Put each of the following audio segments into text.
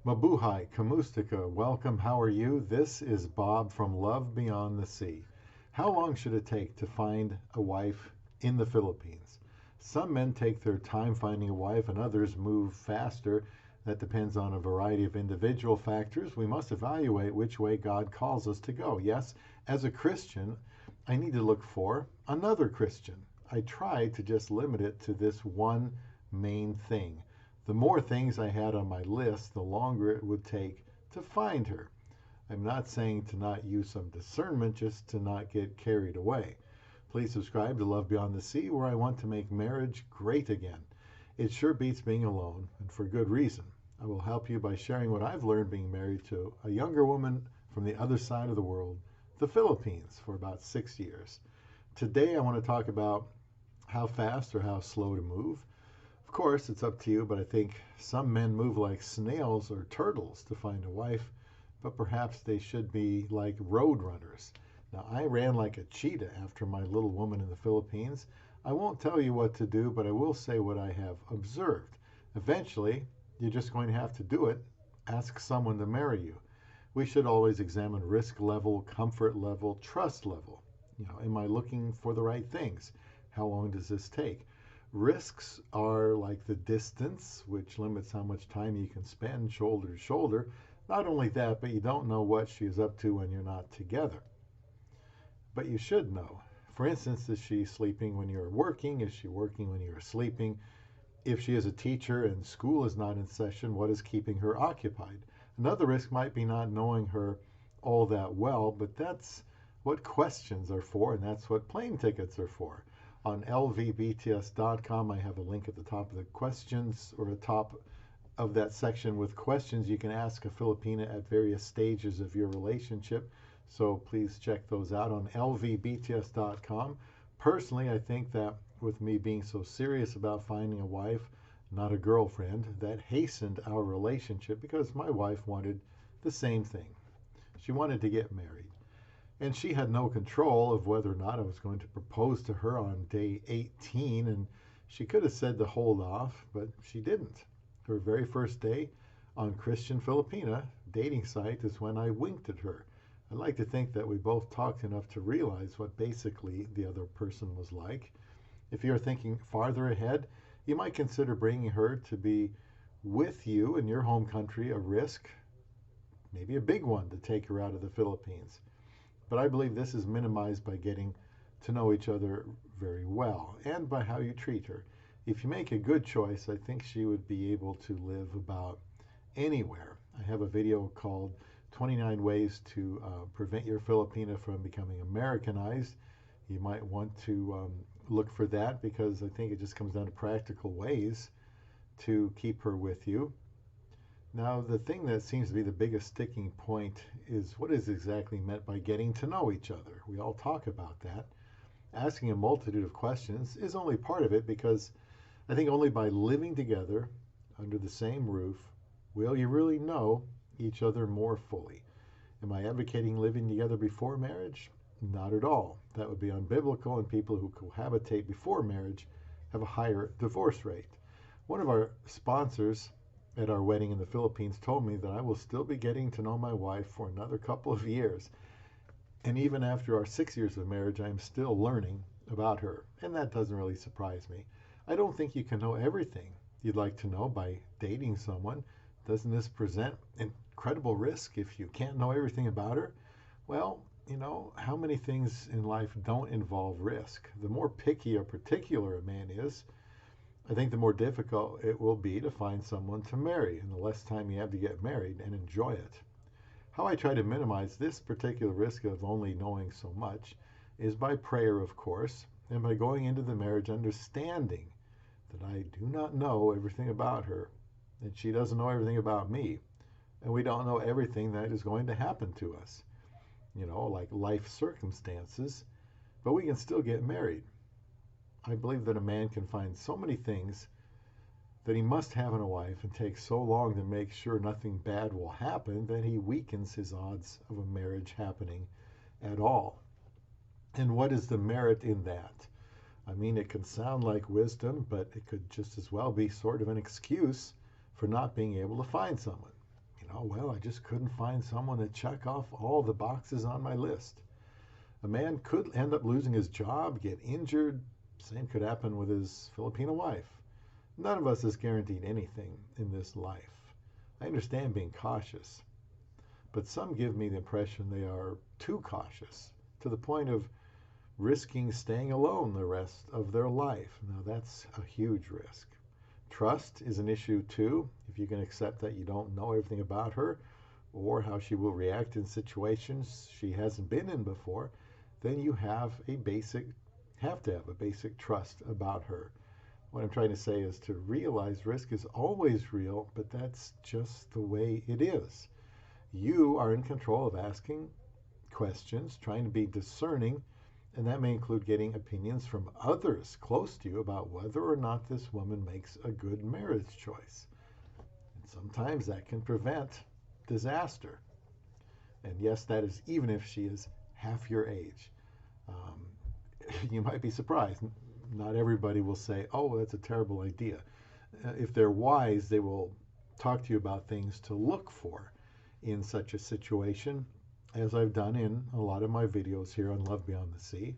Mabuhay, Kamustika, welcome. How are you? This is Bob from Love Beyond the Sea. How long should it take to find a wife in the Philippines? Some men take their time finding a wife and others move faster. That depends on a variety of individual factors. We must evaluate which way God calls us to go. Yes, as a Christian, I need to look for another Christian. I try to just limit it to this one main thing. The more things I had on my list, the longer it would take to find her. I'm not saying to not use some discernment, just to not get carried away. Please subscribe to Love Beyond the Sea, where I want to make marriage great again. It sure beats being alone, and for good reason. I will help you by sharing what I've learned being married to a younger woman from the other side of the world, the Philippines, for about 6 years. Today I want to talk about how fast or how slow to move. Of course, it's up to you, but I think some men move like snails or turtles to find a wife, but perhaps they should be like road runners. Now, I ran like a cheetah after my little woman in the Philippines. I won't tell you what to do, but I will say what I have observed. Eventually, you're just going to have to do it. Ask someone to marry you. We should always examine risk level, comfort level, trust level. Am I looking for the right things? How long does this take? Risks are like the distance, which limits how much time you can spend shoulder to shoulder. Not only that, but you don't know what she is up to when you're not together. But you should know. For instance, is she sleeping when you're working? Is she working when you're sleeping? If she is a teacher and school is not in session, what is keeping her occupied? Another risk might be not knowing her all that well, but that's what questions are for, and that's what plane tickets are for. On lvbts.com, I have a link at the top of the questions, or the top of that section with questions you can ask a Filipina at various stages of your relationship. So please check those out on lvbts.com. Personally, I think that with me being so serious about finding a wife, not a girlfriend, that hastened our relationship because my wife wanted the same thing. She wanted to get married. And she had no control of whether or not I was going to propose to her on day 18. And she could have said to hold off, but she didn't. Her very first day on Christian Filipina dating site is when I winked at her. I like to think that we both talked enough to realize what basically the other person was like. If you're thinking farther ahead, you might consider bringing her to be with you in your home country, a risk, maybe a big one, to take her out of the Philippines. But I believe this is minimized by getting to know each other very well and by how you treat her. If you make a good choice, I think she would be able to live about anywhere. I have a video called 29 Ways to Prevent Your Filipina from Becoming Americanized. You might want to look for that, because I think it just comes down to practical ways to keep her with you. Now, the thing that seems to be the biggest sticking point is what is exactly meant by getting to know each other. We all talk about that. Asking a multitude of questions is only part of it, because I think only by living together under the same roof will you really know each other more fully. Am I advocating living together before marriage? Not at all. That would be unbiblical, and people who cohabitate before marriage have a higher divorce rate. One of our sponsors at our wedding in the Philippines told me that I will still be getting to know my wife for another couple of years. And even after our 6 years of marriage, I am still learning about her. And that doesn't really surprise me. I don't think you can know everything you'd like to know by dating someone. Doesn't this present incredible risk if you can't know everything about her? Well, how many things in life don't involve risk? The more picky or particular a man is, I think the more difficult it will be to find someone to marry, and the less time you have to get married and enjoy it. How I try to minimize this particular risk of only knowing so much is by prayer, of course, and by going into the marriage understanding that I do not know everything about her, and she doesn't know everything about me, and we don't know everything that is going to happen to us, like life circumstances, but we can still get married. I believe that a man can find so many things that he must have in a wife and take so long to make sure nothing bad will happen that he weakens his odds of a marriage happening at all. And what is the merit in that? I mean, it can sound like wisdom, but it could just as well be sort of an excuse for not being able to find someone. Well, I just couldn't find someone to check off all the boxes on my list. A man could end up losing his job, get injured. Same could happen with his Filipina wife. None of us is guaranteed anything in this life. I understand being cautious, but some give me the impression they are too cautious to the point of risking staying alone the rest of their life. Now, that's a huge risk. Trust is an issue too. If you can accept that you don't know everything about her or how she will react in situations she hasn't been in before, then you have to have a basic trust about her. What I'm trying to say is to realize risk is always real, but that's just the way it is. You are in control of asking questions, trying to be discerning, and that may include getting opinions from others close to you about whether or not this woman makes a good marriage choice. And sometimes that can prevent disaster. And yes, that is even if she is half your age. You might be surprised. Not everybody will say, oh, that's a terrible idea. If they're wise, they will talk to you about things to look for in such a situation, as I've done in a lot of my videos here on Love Beyond the Sea.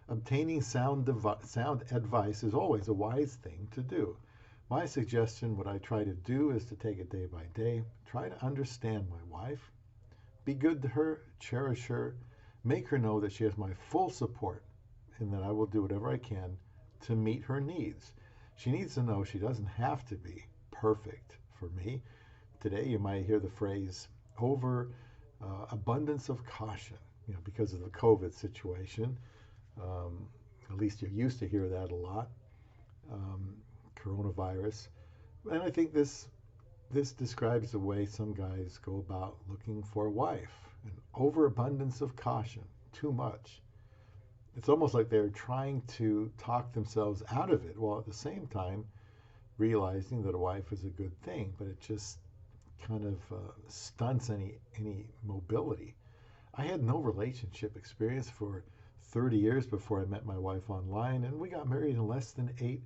Obtaining sound advice is always a wise thing to do. My suggestion, what I try to do, is to take it day by day, try to understand my wife, be good to her, cherish her, make her know that she has my full support and that I will do whatever I can to meet her needs. She needs to know she doesn't have to be perfect for me. Today you might hear the phrase abundance of caution, because of the COVID situation. At least you used to hear that a lot. Coronavirus. And I think this describes the way some guys go about looking for a wife. An overabundance of caution, too much. It's almost like they're trying to talk themselves out of it, while at the same time realizing that a wife is a good thing, but it just kind of stunts any mobility. I had no relationship experience for 30 years before I met my wife online, and we got married in less than 8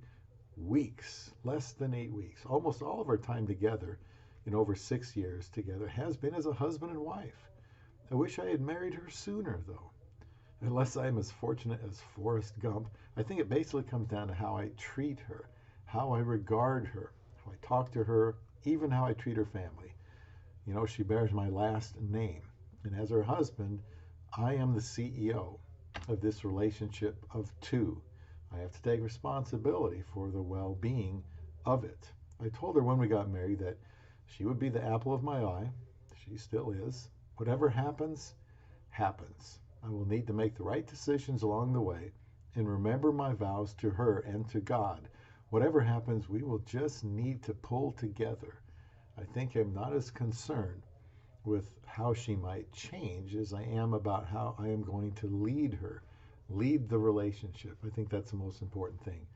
weeks. Less than 8 weeks. Almost all of our time together, in over 6 years together, has been as a husband and wife. I wish I had married her sooner, though. Unless I'm as fortunate as Forrest Gump, I think it basically comes down to how I treat her, how I regard her, how I talk to her, even how I treat her family. She bears my last name, and as her husband, I am the CEO of this relationship of two. I have to take responsibility for the well-being of it. I told her when we got married that she would be the apple of my eye. She still is. Whatever happens, happens. I will need to make the right decisions along the way and remember my vows to her and to God. Whatever happens, we will just need to pull together. I think I'm not as concerned with how she might change as I am about how I am going to lead her, lead the relationship. I think that's the most important thing.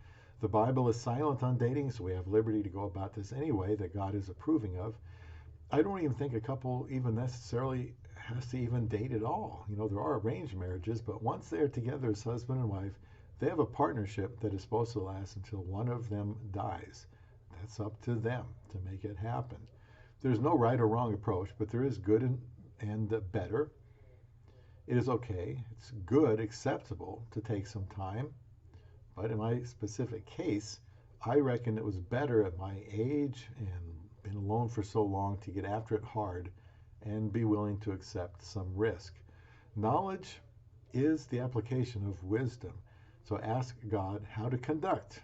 The Bible is silent on dating, so we have liberty to go about this anyway that God is approving of. I don't even think a couple even necessarily has to even date at all. There are arranged marriages, but once they're together as husband and wife, they have a partnership that is supposed to last until one of them dies. That's up to them to make it happen. There's no right or wrong approach, but there is good and better. It is okay. It's good, acceptable to take some time. But in my specific case, I reckon it was better at my age and been alone for so long to get after it hard and be willing to accept some risk. Knowledge is the application of wisdom. So ask God how to conduct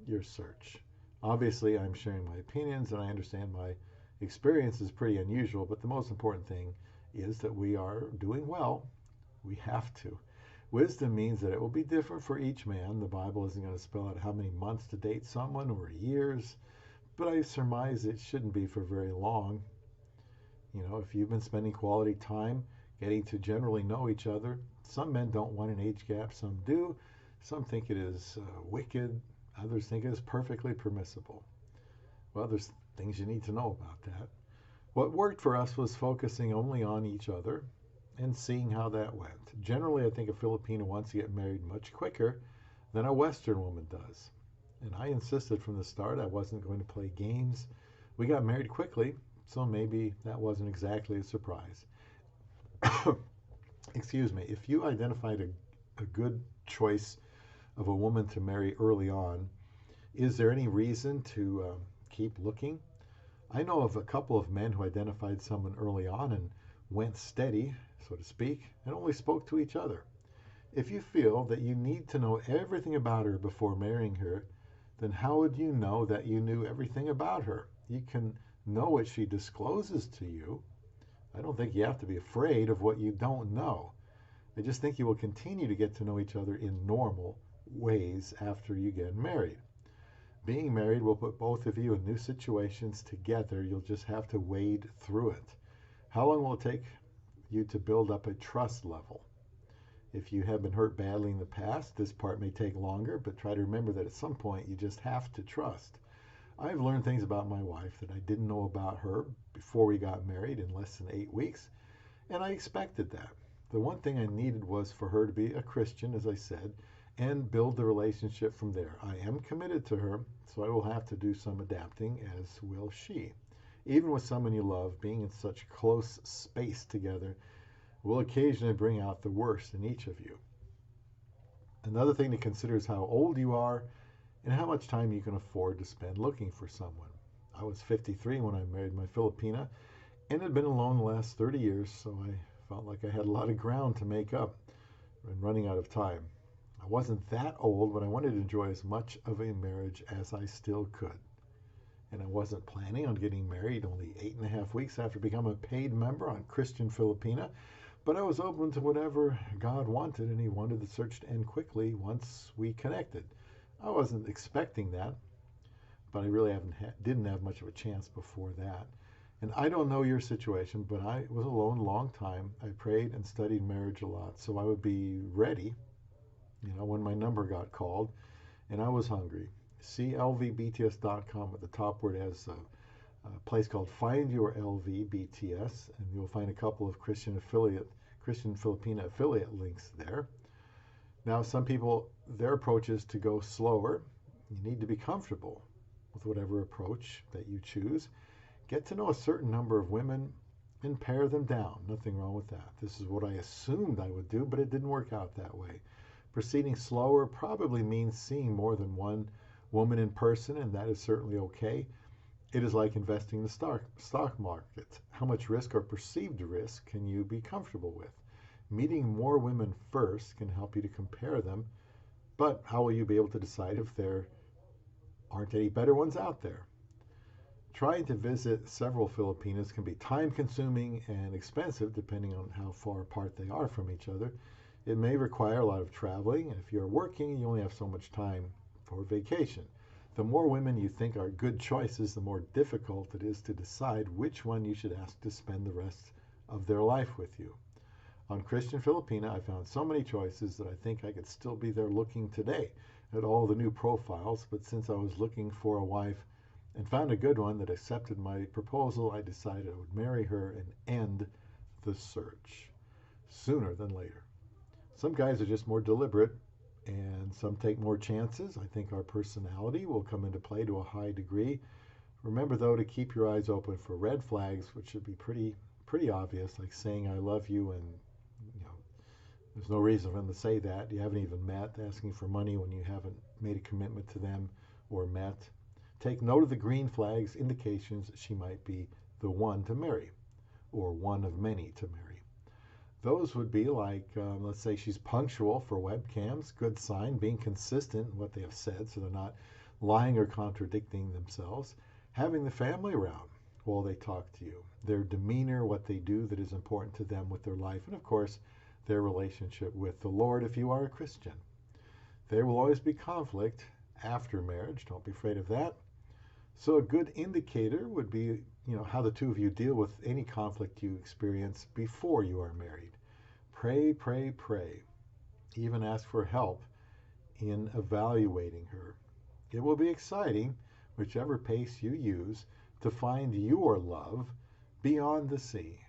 your search. Obviously, I'm sharing my opinions, and I understand my experience is pretty unusual, but the most important thing is that we are doing well. We have to. Wisdom means that it will be different for each man. The Bible isn't going to spell out how many months to date someone or years, but I surmise it shouldn't be for very long. If you've been spending quality time getting to generally know each other, some men don't want an age gap, some do. Some think it is wicked, others think it is perfectly permissible. Well, there's things you need to know about that. What worked for us was focusing only on each other and seeing how that went. Generally, I think a Filipino wants to get married much quicker than a Western woman does. And I insisted from the start I wasn't going to play games. We got married quickly, so maybe that wasn't exactly a surprise. Excuse me. If you identified a good choice of a woman to marry early on, is there any reason to keep looking? I know of a couple of men who identified someone early on and went steady, so to speak, and only spoke to each other. If you feel that you need to know everything about her before marrying her, then how would you know that you knew everything about her? You can know what she discloses to you. I don't think you have to be afraid of what you don't know. I just think you will continue to get to know each other in normal ways after you get married. Being married will put both of you in new situations together. You'll just have to wade through it. How long will it take you to build up a trust level? If you have been hurt badly in the past, this part may take longer, but try to remember that at some point you just have to trust. I've learned things about my wife that I didn't know about her before we got married in less than 8 weeks, and I expected that. The one thing I needed was for her to be a Christian, as I said, and build the relationship from there. I am committed to her, so I will have to do some adapting, as will she. Even with someone you love, being in such close space together will occasionally bring out the worst in each of you. Another thing to consider is how old you are and how much time you can afford to spend looking for someone. I was 53 when I married my Filipina and had been alone the last 30 years, so I felt like I had a lot of ground to make up and running out of time. I wasn't that old, but I wanted to enjoy as much of a marriage as I still could. And I wasn't planning on getting married only 8.5 weeks after becoming a paid member on Christian Filipina, but I was open to whatever God wanted, and He wanted the search to end quickly once we connected. I wasn't expecting that, but I really didn't have much of a chance before that. And I don't know your situation, but I was alone a long time. I prayed and studied marriage a lot, so I would be ready, when my number got called, and I was hungry. See lvbts.com at the top where it has a place called Find Your LVBTS, and you'll find a couple of Christian Filipina affiliate links there. Now, some people, their approach is to go slower. You need to be comfortable with whatever approach that you choose. Get to know a certain number of women and pare them down. Nothing wrong with that. This is what I assumed I would do, but it didn't work out that way. Proceeding slower probably means seeing more than one woman in person, and that is certainly okay. It is like investing in the stock market. How much risk or perceived risk can you be comfortable with? Meeting more women first can help you to compare them, but how will you be able to decide if there aren't any better ones out there? Trying to visit several Filipinas can be time-consuming and expensive depending on how far apart they are from each other. It may require a lot of traveling, and if you're working, you only have so much time for vacation. The more women you think are good choices, the more difficult it is to decide which one you should ask to spend the rest of their life with you. On Christian Filipina, I found so many choices that I think I could still be there looking today at all the new profiles, but since I was looking for a wife and found a good one that accepted my proposal, I decided I would marry her and end the search sooner than later. Some guys are just more deliberate, and some take more chances. I think our personality will come into play to a high degree. Remember, though, to keep your eyes open for red flags, which should be pretty obvious, like saying I love you, and there's no reason for them to say that. You haven't even met, asking for money when you haven't made a commitment to them or met. Take note of the green flags, indications that she might be the one to marry, or one of many to marry. Those would be like, let's say she's punctual for webcams, good sign, being consistent in what they have said so they're not lying or contradicting themselves, having the family around while they talk to you, their demeanor, what they do that is important to them with their life, and of course, their relationship with the Lord if you are a Christian. There will always be conflict after marriage. Don't be afraid of that. So a good indicator would be, how the two of you deal with any conflict you experience before you are married. Pray, pray, pray. Even ask for help in evaluating her. It will be exciting, whichever pace you use, to find your love beyond the sea.